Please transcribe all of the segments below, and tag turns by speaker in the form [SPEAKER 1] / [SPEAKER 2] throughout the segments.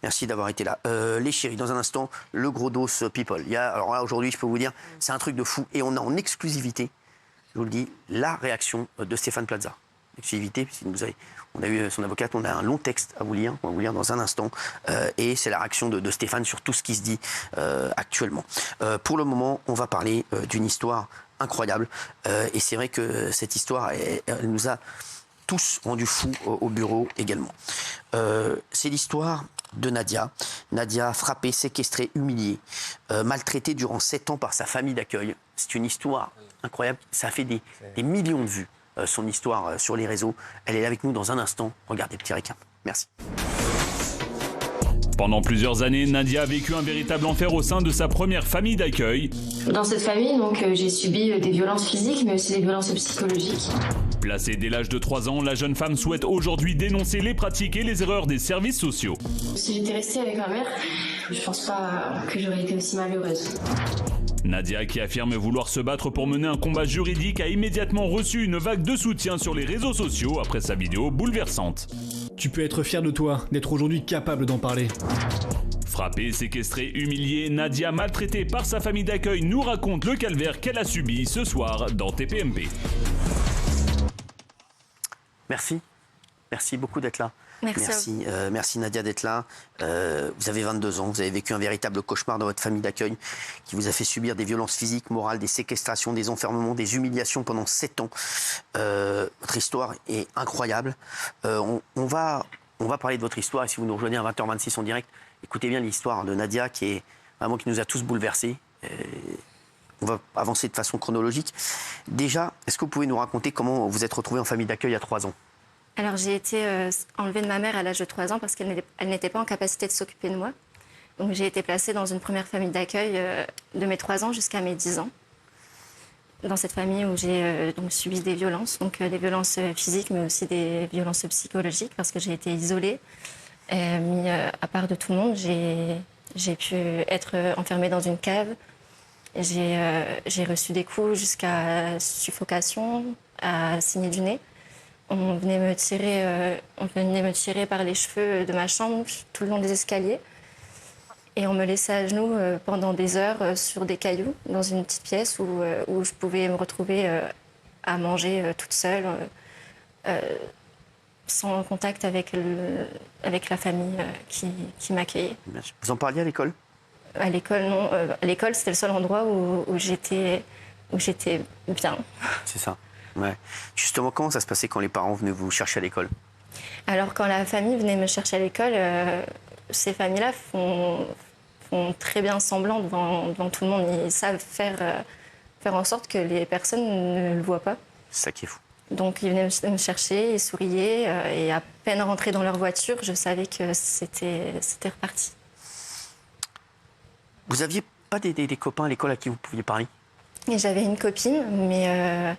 [SPEAKER 1] Merci d'avoir été là. Les chéris, dans un instant, le gros dos people. Alors là, aujourd'hui, je peux vous dire, c'est un truc de fou. Et on a en exclusivité, je vous le dis, la réaction de Stéphane Plaza. Exclusivité, puisque on a eu son avocate, on a un long texte à vous lire, on va vous lire dans un instant. Et c'est la réaction de Stéphane sur tout ce qui se dit actuellement. Pour le moment, on va parler d'une histoire incroyable. Et c'est vrai que cette histoire, elle nous a tous rendus fous au bureau également. C'est l'histoire de Nadia. Nadia frappée, séquestrée, humiliée, maltraitée durant 7 ans par sa famille d'accueil. C'est une histoire incroyable. Ça a fait des millions de vues, son histoire sur les réseaux. Elle est là avec nous dans un instant. Regardez, petit requin. Merci.
[SPEAKER 2] Pendant plusieurs années, Nadia a vécu un véritable enfer au sein de sa première famille d'accueil.
[SPEAKER 3] Dans cette famille, j'ai subi des violences physiques, mais aussi des violences psychologiques.
[SPEAKER 2] Placée dès l'âge de 3 ans, la jeune femme souhaite aujourd'hui dénoncer les pratiques et les erreurs des services sociaux.
[SPEAKER 3] Si j'étais restée avec ma mère, je pense pas que j'aurais été aussi malheureuse.
[SPEAKER 2] Nadia, qui affirme vouloir se battre pour mener un combat juridique, a immédiatement reçu une vague de soutien sur les réseaux sociaux après sa vidéo bouleversante.
[SPEAKER 4] Tu peux être fier de toi, d'être aujourd'hui capable d'en parler.
[SPEAKER 2] Frappée, séquestrée, humiliée, Nadia, maltraitée par sa famille d'accueil, nous raconte le calvaire qu'elle a subi ce soir dans TPMP.
[SPEAKER 1] Merci beaucoup d'être là.
[SPEAKER 3] Merci
[SPEAKER 1] Nadia d'être là. Vous avez 22 ans, vous avez vécu un véritable cauchemar dans votre famille d'accueil qui vous a fait subir des violences physiques, morales, des séquestrations, des enfermements, des humiliations pendant 7 ans. Votre histoire est incroyable. On va parler de votre histoire et si vous nous rejoignez à 20h26 en direct, écoutez bien l'histoire de Nadia qui nous a tous bouleversés. On va avancer de façon chronologique. Déjà, est-ce que vous pouvez nous raconter comment vous êtes retrouvée en famille d'accueil à 3 ans ?
[SPEAKER 3] Alors j'ai été enlevée de ma mère à l'âge de 3 ans parce qu'elle n'était pas en capacité de s'occuper de moi. Donc j'ai été placée dans une première famille d'accueil de mes 3 ans jusqu'à mes 10 ans. Dans cette famille où j'ai subi des violences, des violences physiques mais aussi des violences psychologiques parce que j'ai été isolée, mis à part de tout le monde. J'ai pu être enfermée dans une cave. J'ai reçu des coups jusqu'à suffocation, à saigner du nez. On venait me tirer par les cheveux de ma chambre tout le long des escaliers. Et on me laissait à genoux pendant des heures sur des cailloux, dans une petite pièce où je pouvais me retrouver à manger toute seule, sans contact avec la famille qui m'accueillait.
[SPEAKER 1] Vous en parliez à l'école ?
[SPEAKER 3] À l'école, non. À l'école, c'était le seul endroit où j'étais bien.
[SPEAKER 1] C'est ça. Ouais. Justement, comment ça se passait quand les parents venaient vous chercher à l'école ?
[SPEAKER 3] Alors, quand la famille venait me chercher à l'école, ces familles-là font très bien semblant devant tout le monde. Ils savent faire en sorte que les personnes ne le voient pas.
[SPEAKER 1] C'est ça qui est fou.
[SPEAKER 3] Donc, ils venaient me chercher, ils souriaient, et à peine rentrés dans leur voiture, je savais que c'était reparti.
[SPEAKER 1] Vous n'aviez pas des copains à l'école à qui vous pouviez parler ?
[SPEAKER 3] Et j'avais une copine, mais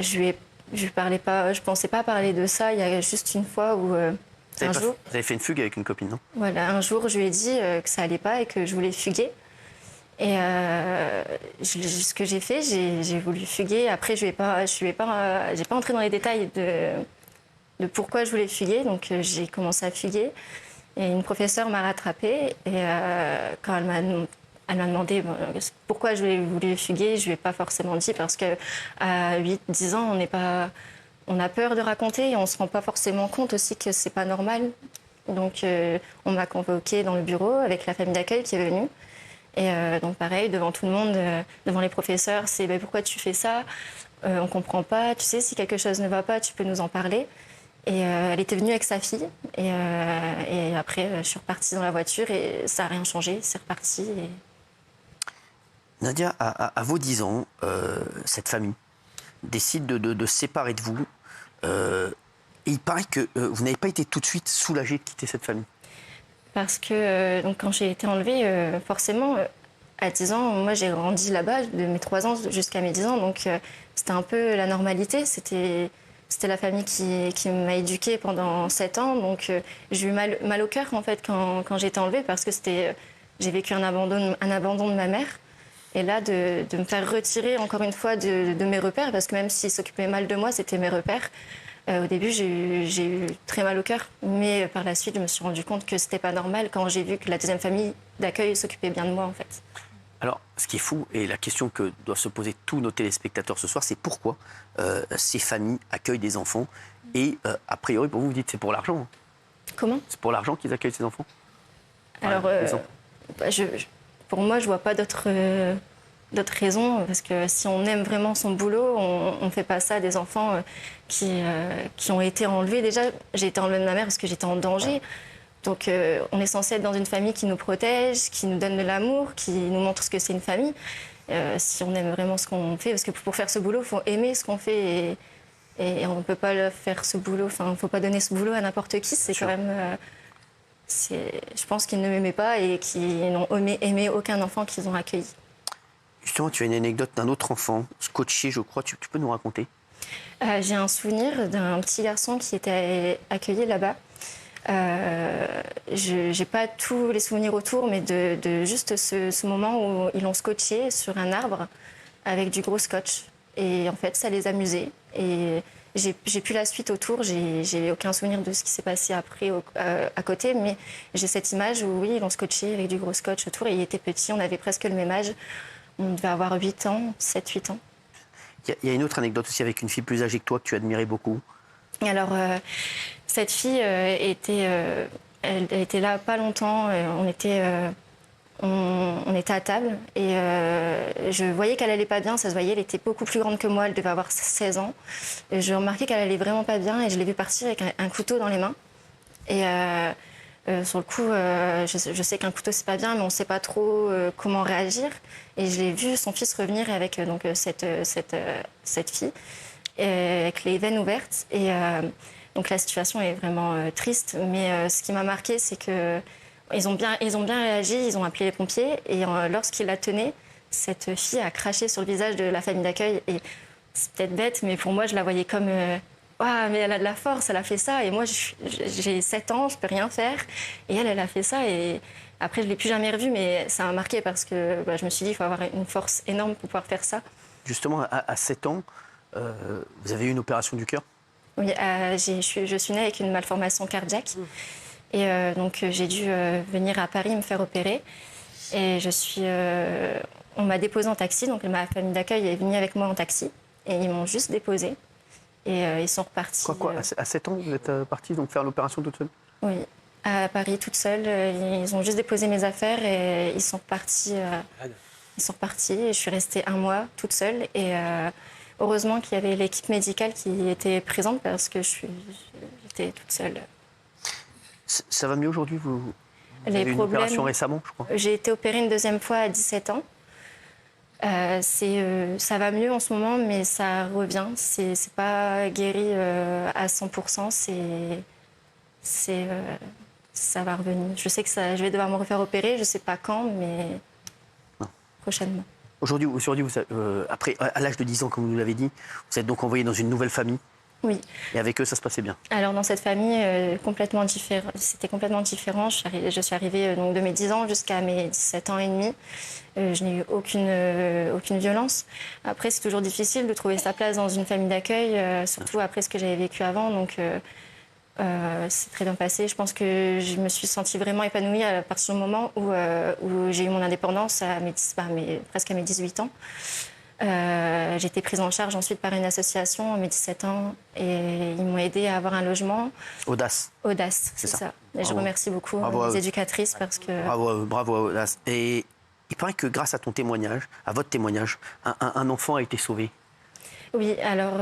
[SPEAKER 3] je parlais pas, je pensais pas parler de ça. Il y a juste une fois où
[SPEAKER 1] Vous avez fait une fugue avec une copine, non ?
[SPEAKER 3] Voilà, un jour je lui ai dit que ça allait pas et que je voulais fuguer. Et ce que j'ai fait, j'ai voulu fuguer. Après, j'ai pas entré dans les détails de pourquoi je voulais fuguer. Donc j'ai commencé à fuguer. Et une professeure m'a rattrapée. Et quand elle m'a demandé pourquoi je voulais fuguer, je lui ai pas forcément dit parce qu'à 8-10 ans, on a peur de raconter et on se rend pas forcément compte aussi que c'est pas normal. Donc on m'a convoquée dans le bureau avec la famille d'accueil qui est venue. Et donc pareil, devant tout le monde, devant les professeurs, c'est pourquoi tu fais ça ? On comprend pas, tu sais, si quelque chose ne va pas, tu peux nous en parler. Et elle était venue avec sa fille. Et après, je suis repartie dans la voiture et ça n'a rien changé, c'est reparti. Et...
[SPEAKER 1] Nadia, à vos 10 ans, cette famille décide de se séparer de vous. Et il paraît que vous n'avez pas été tout de suite soulagée de quitter cette famille.
[SPEAKER 3] Parce que donc, quand j'ai été enlevée, forcément, à 10 ans, moi j'ai grandi là-bas, de mes 3 ans jusqu'à mes 10 ans. Donc c'était un peu la normalité. C'était la famille qui m'a éduquée pendant 7 ans. Donc j'ai eu mal au cœur en fait quand j'ai été enlevée parce que j'ai vécu un abandon de ma mère. Et là, de me faire retirer encore une fois de mes repères, parce que même s'ils s'occupaient mal de moi, c'était mes repères. Au début, j'ai eu très mal au cœur, mais par la suite, je me suis rendu compte que c'était pas normal quand j'ai vu que la deuxième famille d'accueil s'occupait bien de moi, en fait.
[SPEAKER 1] Alors, ce qui est fou, et la question que doivent se poser tous nos téléspectateurs ce soir, c'est pourquoi ces familles accueillent des enfants et, a priori, pour vous, vous dites c'est pour l'argent. Hein.
[SPEAKER 3] Comment ?
[SPEAKER 1] C'est pour l'argent qu'ils accueillent ces enfants ?
[SPEAKER 3] Alors, pour moi, je vois pas d'autres raisons, parce que si on aime vraiment son boulot, on ne fait pas ça à des enfants qui ont été enlevés. Déjà, j'ai été enlevée de ma mère parce que j'étais en danger. Donc, on est censé être dans une famille qui nous protège, qui nous donne de l'amour, qui nous montre ce que c'est une famille. Si on aime vraiment ce qu'on fait, parce que pour faire ce boulot, il faut aimer ce qu'on fait et on ne peut pas faire ce boulot. Enfin, il ne faut pas donner ce boulot à n'importe qui. C'est quand même... je pense qu'ils ne m'aimaient pas et qu'ils n'ont aimé aucun enfant qu'ils ont accueilli.
[SPEAKER 1] Justement, tu as une anecdote d'un autre enfant, scotché, je crois. Tu peux nous raconter ?
[SPEAKER 3] J'ai un souvenir d'un petit garçon qui était accueilli là-bas. Je n'ai pas tous les souvenirs autour, mais de juste ce moment où ils l'ont scotché sur un arbre avec du gros scotch. Et en fait, ça les amusait. Et j'ai plus la suite autour, j'ai aucun souvenir de ce qui s'est passé après à côté, mais j'ai cette image où oui, ils l'ont scotché avec du gros scotch autour. Et il était petit, on avait presque le même âge. On devait avoir 8 ans, 7-8 ans.
[SPEAKER 1] Il y a une autre anecdote aussi avec une fille plus âgée que toi que tu admirais beaucoup.
[SPEAKER 3] Alors, cette fille elle était là pas longtemps. On était à table et je voyais qu'elle allait pas bien. Ça se voyait, elle était beaucoup plus grande que moi. Elle devait avoir 16 ans. Et je remarquais qu'elle allait vraiment pas bien et je l'ai vue partir avec un couteau dans les mains. Et sur le coup, je sais qu'un couteau c'est pas bien, mais on sait pas trop comment réagir. Et je l'ai vu son fils revenir avec cette fille. Avec les veines ouvertes. Et donc la situation est vraiment triste. Mais ce qui m'a marqué, c'est qu'ils ont bien réagi, ils ont appelé les pompiers. Et lorsqu'ils la tenaient, cette fille a craché sur le visage de la famille d'accueil. Et c'est peut-être bête, mais pour moi, je la voyais comme... Ah, mais elle a de la force, elle a fait ça. Et moi, j'ai 7 ans, je peux rien faire. Et elle a fait ça. Et après, je ne l'ai plus jamais revue, mais ça m'a marqué parce que je me suis dit qu'il faut avoir une force énorme pour pouvoir faire ça.
[SPEAKER 1] Justement, à 7 ans, vous avez eu une opération du cœur ?
[SPEAKER 3] Oui, je suis née avec une malformation cardiaque. Et donc, j'ai dû venir à Paris me faire opérer. Et on m'a déposée en taxi. Donc, ma famille d'accueil est venue avec moi en taxi. Et ils m'ont juste déposée. Et ils sont repartis.
[SPEAKER 1] Quoi à 7 ans, vous êtes partie donc faire l'opération toute seule ?
[SPEAKER 3] Oui, à Paris toute seule. Ils ont juste déposé mes affaires et ils sont repartis. Et je suis restée 1 mois toute seule. Et heureusement qu'il y avait l'équipe médicale qui était présente parce que j'étais toute seule.
[SPEAKER 1] Ça va mieux aujourd'hui ? Vous avez eu une opération récemment, je crois ?
[SPEAKER 3] J'ai été opérée une 2e fois à 17 ans. Ça va mieux en ce moment, mais ça revient. C'est pas guéri à 100%. Ça va revenir. Je sais que je vais devoir me refaire opérer. Je sais pas quand, mais prochainement.
[SPEAKER 1] Aujourd'hui, après, à l'âge de 10 ans, comme vous nous l'avez dit, vous êtes donc envoyé dans une nouvelle famille.
[SPEAKER 3] Oui.
[SPEAKER 1] Et avec eux, ça se passait bien.
[SPEAKER 3] Alors, dans cette famille, c'était complètement différent. Je suis arrivée donc, de mes 10 ans jusqu'à mes 17 ans et demi. Je n'ai eu aucune violence. Après, c'est toujours difficile de trouver sa place dans une famille d'accueil, surtout après ce que j'avais vécu avant. Donc, c'est très bien passé. Je pense que je me suis sentie vraiment épanouie à partir du moment où j'ai eu mon indépendance presque à mes 18 ans. J'ai été prise en charge ensuite par une association à mes 17 ans et ils m'ont aidée à avoir un logement.
[SPEAKER 1] Audace.
[SPEAKER 3] Audace, c'est ça. Et je remercie beaucoup les éducatrices parce que...
[SPEAKER 1] Bravo, Audace. Et il paraît que grâce à ton témoignage, à votre témoignage, un enfant a été sauvé. Oui, alors...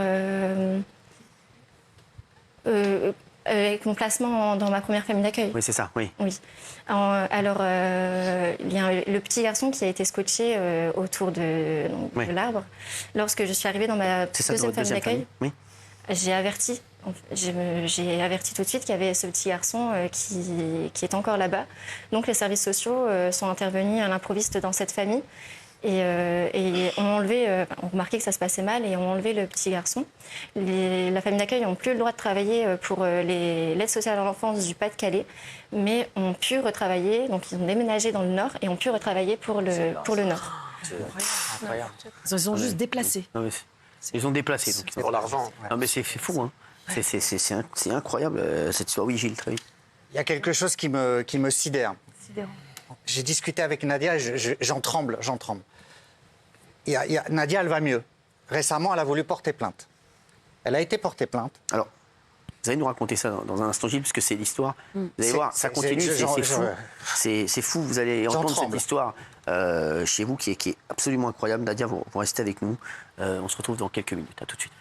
[SPEAKER 1] avec mon placement dans ma première famille d'accueil. Oui, c'est ça, oui. Alors, il y a le petit garçon qui a été scotché autour de l'arbre. Lorsque je suis arrivée dans ma deuxième famille d'accueil, j'ai averti tout de suite qu'il y avait ce petit garçon qui est encore là-bas. Donc, les services sociaux sont intervenus à l'improviste dans cette famille. Et ont remarqué que ça se passait mal et ont enlevé le petit garçon. La famille d'accueil n'ont plus le droit de travailler pour l'aide sociale à l'enfance du Pas-de-Calais, mais ont pu retravailler, donc ils ont déménagé dans le Nord et ont pu retravailler pour le Nord.
[SPEAKER 5] C'est incroyable. Ils ont juste déplacé.
[SPEAKER 1] Non, ils ont déplacé.
[SPEAKER 5] C'est pour l'argent.
[SPEAKER 1] Non, mais c'est fou, hein. C'est incroyable cette histoire. Oui, Gilles, très vite.
[SPEAKER 5] Il y a quelque chose qui me sidère. J'ai discuté avec Nadia et j'en tremble. Nadia, elle va mieux. Récemment, elle a voulu porter plainte. Elle a été portée plainte.
[SPEAKER 1] Alors, vous allez nous raconter ça dans un instant, Gilles, parce que c'est l'histoire. Vous allez voir, ça continue, c'est fou. C'est fou, vous allez entendre cette histoire chez vous qui est absolument incroyable. Nadia, vous restez avec nous. On se retrouve dans quelques minutes. À tout de suite.